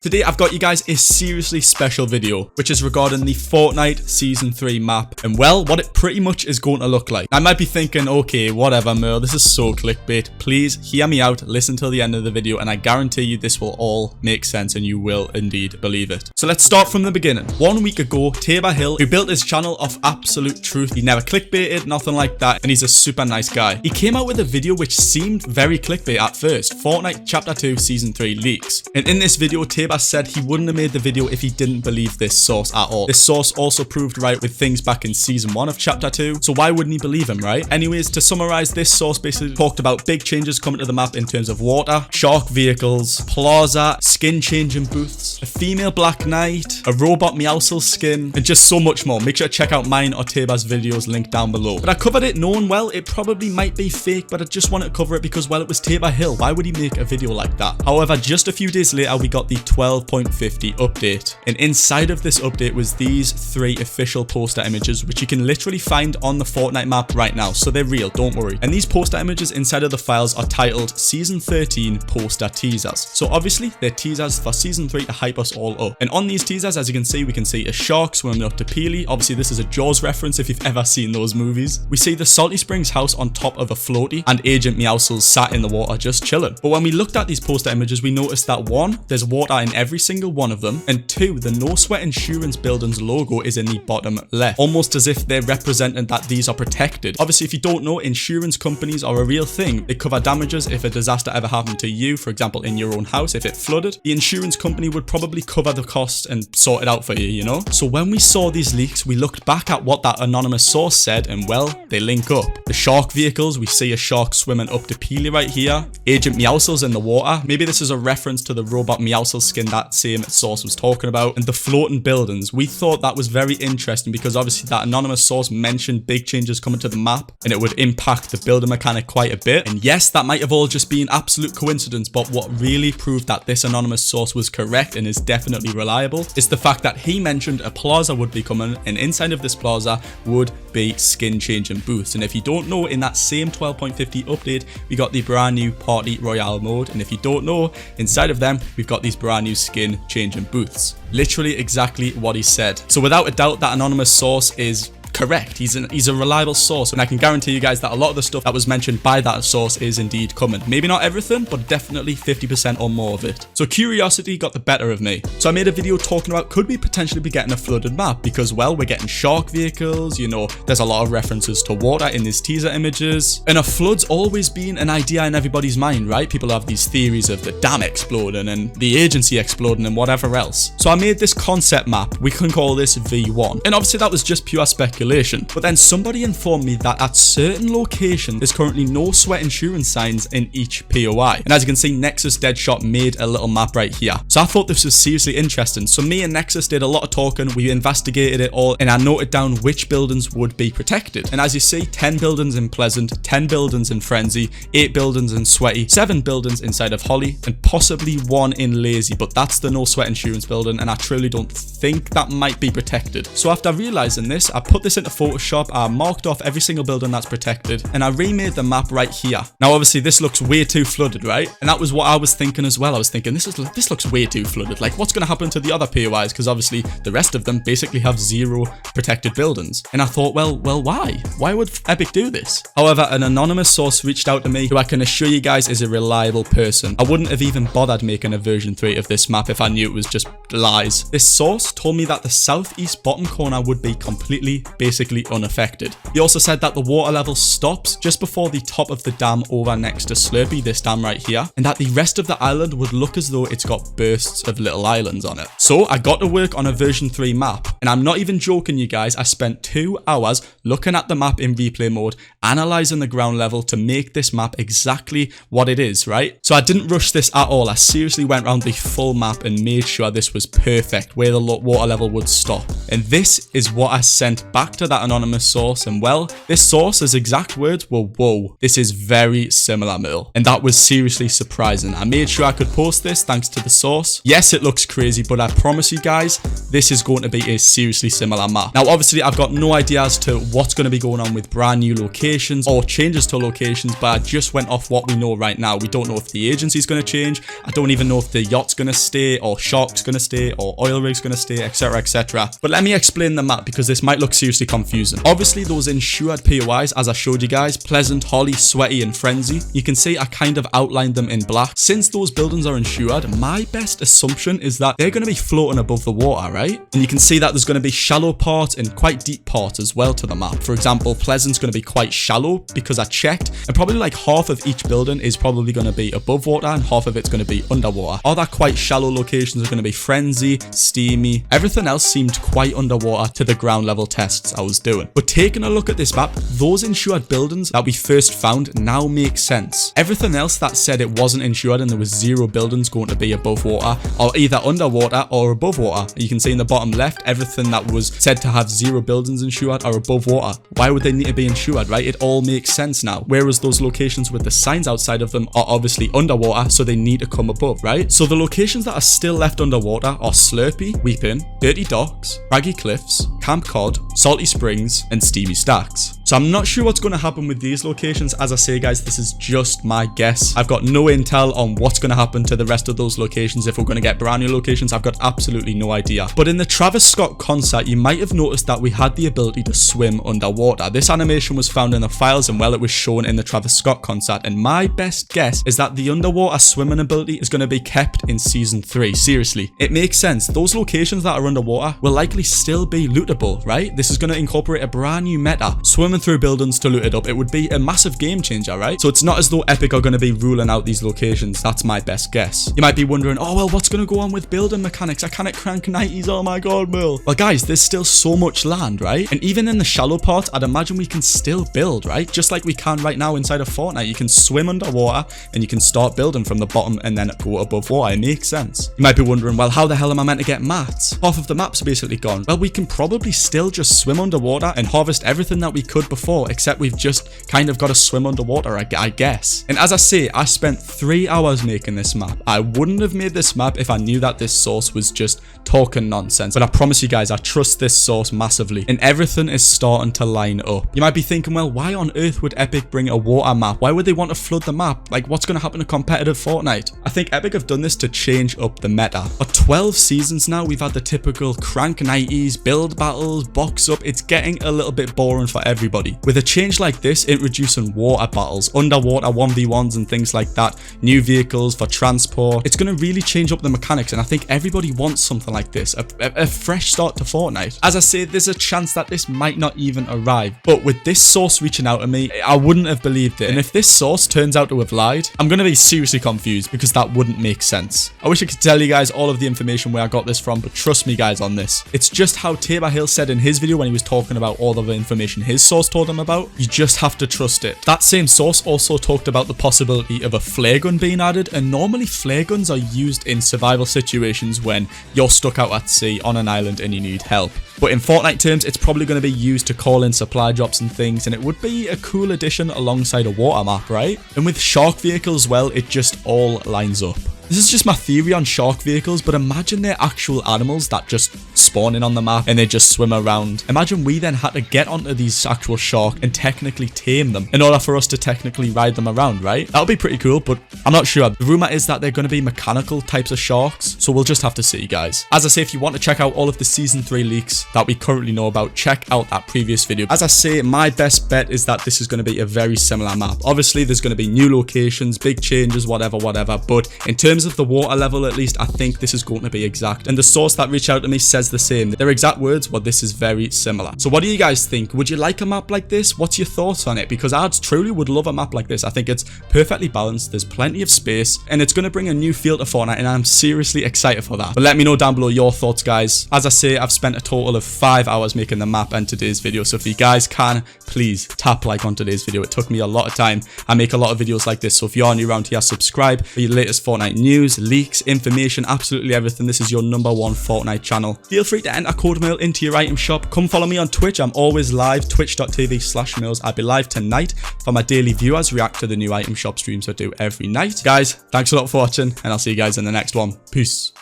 Today I've got you guys a seriously special video, which is regarding the Fortnite Season 3 map, and well, what it pretty much is going to look like. I might be thinking, okay, whatever Merl, this is so clickbait. Please hear me out, listen till the end of the video, and I guarantee you this will all make sense and you will indeed believe it. So let's start from the beginning. 1 week ago, Tabor Hill, who built his channel off absolute truth, he never clickbaited, nothing like that, and he's a super nice guy. He came out with a video which seemed very clickbait at first, Fortnite Chapter 2 Season 3 leaks. And in this video, Tabor said he wouldn't have made the video if he didn't believe this source at all. This source also proved right with things back in Season 1 of Chapter 2, so why wouldn't he believe him, right? Anyways, to summarize, this source basically talked about big changes coming to the map in terms of water, shark vehicles, plaza, skin changing booths, a female Black Knight, a robot Meowscles skin, and just so much more. Make sure to check out mine or Tabor's videos linked down below. But I covered it knowing, well, it probably might be fake, but I just wanted to cover it because, well, it was Tabor Hill. Why would he make a video like that? However, just a few days later, we got the 12.50 update, and inside of this update was these 3 official poster images, which you can literally find on the Fortnite map right now, so they're real, don't worry. And these poster images inside of the files are titled Season 13 poster teasers, so obviously they're teasers for Season 3 to hype us all up. And on these teasers, as you can see, we can see a shark swimming up to Peely. Obviously this is a Jaws reference if you've ever seen those movies. We see the Salty Springs house on top of a floaty, and Agent Meowscles sat in the water just chilling. But when we looked at these poster images, we noticed that 1, there's water in every single one of them, and 2, the No Sweat Insurance building's logo is in the bottom left, almost as if they're representing that these are protected. Obviously, if you don't know, insurance companies are a real thing. They cover damages if a disaster ever happened to you, for example in your own house. If it flooded, the insurance company would probably cover the cost and sort it out for you, you know? So when we saw these leaks, we looked back at what that anonymous source said, and well, they link up. The shark vehicles, we see a shark swimming up to Peely right here. Agent Meowscles in the water, maybe this is a reference to the robot Meowscles skin that same source was talking about. And the floating buildings, we thought that was very interesting because obviously that anonymous source mentioned big changes coming to the map and it would impact the building mechanic quite a bit. And yes, that might have all just been absolute coincidence, but what really proved that this anonymous source was correct and is definitely reliable is the fact that he mentioned a plaza would be coming, and inside of this plaza would be skin changing booths. And if you don't know, in that same 12.50 update, we got the brand new Party Royale mode, and if you don't know, inside of them we've got these brand new skin changing booths. Literally exactly what he said. So without a doubt, that anonymous source is correct. He's a reliable source, and I can guarantee you guys that a lot of the stuff that was mentioned by that source is indeed coming. Maybe not everything, but definitely 50% or more of it. So curiosity got the better of me. So I made a video talking about, could we potentially be getting a flooded map? Because, well, we're getting shark vehicles, you know, there's a lot of references to water in these teaser images, and a flood's always been an idea in everybody's mind, right? People have these theories of the dam exploding and the agency exploding and whatever else. So I made this concept map. We can call this V1, and obviously that was just pure speculation. But then somebody informed me that at certain locations there's currently no sweat insurance signs in each POI, and as you can see, Nexus Deadshot made a little map right here. So I thought this was seriously interesting, so me and Nexus did a lot of talking. We investigated it all, and I noted down which buildings would be protected. And as you see, 10 buildings in Pleasant, 10 buildings in Frenzy, 8 buildings in Sweaty, 7 buildings inside of Holly, and possibly 1 in Lazy, but that's the no sweat insurance building, and I truly don't think that might be protected. So after realizing this, I put this into Photoshop, I marked off every single building that's protected, and I remade the map right here. Now obviously this looks way too flooded, right? And that was what I was thinking as well. I was thinking this looks way too flooded. Like, what's going to happen to the other POIs? Because obviously the rest of them basically have 0 protected buildings. And I thought, well, why? Why would Epic do this? However, an anonymous source reached out to me who I can assure you guys is a reliable person. I wouldn't have even bothered making a version 3 of this map if I knew it was just lies. This source told me that the southeast bottom corner would be completely basically unaffected. He also said that the water level stops just before the top of the dam over next to Slurpee, this dam right here, and that the rest of the island would look as though it's got bursts of little islands on it. So I got to work on a version 3 map, and I'm not even joking you guys, I spent 2 hours looking at the map in replay mode, analysing the ground level to make this map exactly what it is, right? So I didn't rush this at all. I seriously went around the full map and made sure this was perfect, where the water level would stop. And this is what I sent back back to that anonymous source, and well, this source's exact words were, "Whoa, this is very similar, Merl." And that was seriously surprising. I made sure I could post this thanks to the source. Yes, it looks crazy, but I promise you guys, this is going to be a seriously similar map. Now, obviously, I've got no idea as to what's going to be going on with brand new locations or changes to locations, but I just went off what we know right now. We don't know if the agency's going to change. I don't even know if the yacht's going to stay, or Shark's going to stay, or Oil Rig's going to stay, etc, etc. But let me explain the map, because this might look seriously confusing. Obviously, those insured POIs, as I showed you guys, Pleasant, Holly, Sweaty, and Frenzy, you can see I kind of outlined them in black. Since those buildings are insured, my best assumption is that they're going to be floating above the water, right? And you can see that there's going to be shallow parts and quite deep parts as well to the map. For example, Pleasant's going to be quite shallow because I checked, and probably like half of each building is probably going to be above water and half of it's going to be underwater. Other quite shallow locations are going to be Frenzy, Steamy. Everything else seemed quite underwater to the ground level tests I was doing. But taking a look at this map, those insured buildings that we first found now make sense. Everything else that said it wasn't insured and there was 0 buildings going to be above water, or either underwater or above water. You can see in the bottom left, everything that was said to have 0 buildings insured are above water. Why would they need to be insured, right? It all makes sense now. Whereas those locations with the signs outside of them are obviously underwater, so they need to come above, right? So the locations that are still left underwater are Slurpy, Weeping, Dirty Docks, Craggy Cliffs, Camp Cod, Salty Springs, and Steamy Stacks. So I'm not sure what's going to happen with these locations. As I say, guys, this is just my guess. I've got no intel on what's going to happen to the rest of those locations. If we're going to get brand new locations, I've got absolutely no idea. But in the Travis Scott concert, you might have noticed that we had the ability to swim underwater. This animation was found in the files, and well, it was shown in the Travis Scott concert. And my best guess is that the underwater swimming ability is going to be kept in season 3. Seriously, it makes sense. Those locations that are underwater will likely still be lootable, right? This is going to incorporate a brand new meta. Swimming through buildings to loot it up. It would be a massive game changer, right? So it's not as though Epic are going to be ruling out these locations. That's my best guess. You might be wondering, oh, well, what's going to go on with building mechanics? I can't crank 90s. Oh my god, Merl. Well, guys, there's still so much land, right? And even in the shallow part, I'd imagine we can still build, right? Just like we can right now inside of Fortnite. You can swim underwater and you can start building from the bottom and then go above water. It makes sense. You might be wondering, well, how the hell am I meant to get mats? Half of the map's basically gone. Well, we can probably still just swim underwater and harvest everything that we could before, except we've just kind of got to swim underwater, I guess. And as I say, I spent 3 hours making this map. I wouldn't have made this map if I knew that this source was just talking nonsense. But I promise you guys, I trust this source massively, and everything is starting to line up. You might be thinking, well, why on earth would Epic bring a water map? Why would they want to flood the map? Like, what's going to happen to competitive Fortnite? I think Epic have done this to change up the meta. For 12 seasons now, we've had the typical crank 90s, build battles, box up. It's getting a little bit boring for everybody. With a change like this, introducing water battles, underwater 1v1s and things like that, new vehicles for transport, it's going to really change up the mechanics, and I think everybody wants something like this, a fresh start to Fortnite. As I say, there's a chance that this might not even arrive, but with this source reaching out to me, I wouldn't have believed it. And if this source turns out to have lied, I'm going to be seriously confused, because that wouldn't make sense. I wish I could tell you guys all of the information where I got this from, but trust me guys on this. It's just how Tabor Hill said in his video when he was talking about all of the information his source told him about. You just have to trust it. That same source also talked about the possibility of a flare gun being added, and normally flare guns are used in survival situations when you're stuck out at sea on an island and you need help. But in Fortnite terms, it's probably going to be used to call in supply drops and things, and it would be a cool addition alongside a water map, right? And with shark vehicles, well, it just all lines up. This is just my theory on shark vehicles, but imagine they're actual animals that just spawn in on the map and they just swim around. Imagine we then had to get onto these actual sharks and technically tame them in order for us to technically ride them around, right? That would be pretty cool, but I'm not sure. The rumor is that they're going to be mechanical types of sharks, so we'll just have to see, guys. As I say, if you want to check out all of the Season 3 leaks that we currently know about, check out that previous video. As I say, my best bet is that this is going to be a very similar map. Obviously, there's going to be new locations, big changes, whatever, but in terms of the water level, at least, I think this is going to be exact. And the source that reached out to me says the same. Their exact words were, this is very similar. So what do you guys think? Would you like a map like this? What's your thoughts on it? Because I truly would love a map like this. I think it's perfectly balanced. There's plenty of space, and it's going to bring a new feel to Fortnite, and I'm seriously excited for that. But let me know down below your thoughts, guys. As I say, I've spent a total of 5 hours making the map and today's video. So if you guys can, please tap like on today's video. It took me a lot of time. I make a lot of videos like this. So if you're new around here, subscribe for your latest Fortnite news. news, leaks, information, absolutely everything. This is your #1 Fortnite channel. Feel free to enter code Merl into your item shop. Come follow me on Twitch. I'm always live, twitch.tv/Merls. I'll be live tonight for my daily viewers, react to the new item shop streams I do every night. Guys, thanks a lot for watching, and I'll see you guys in the next one. Peace.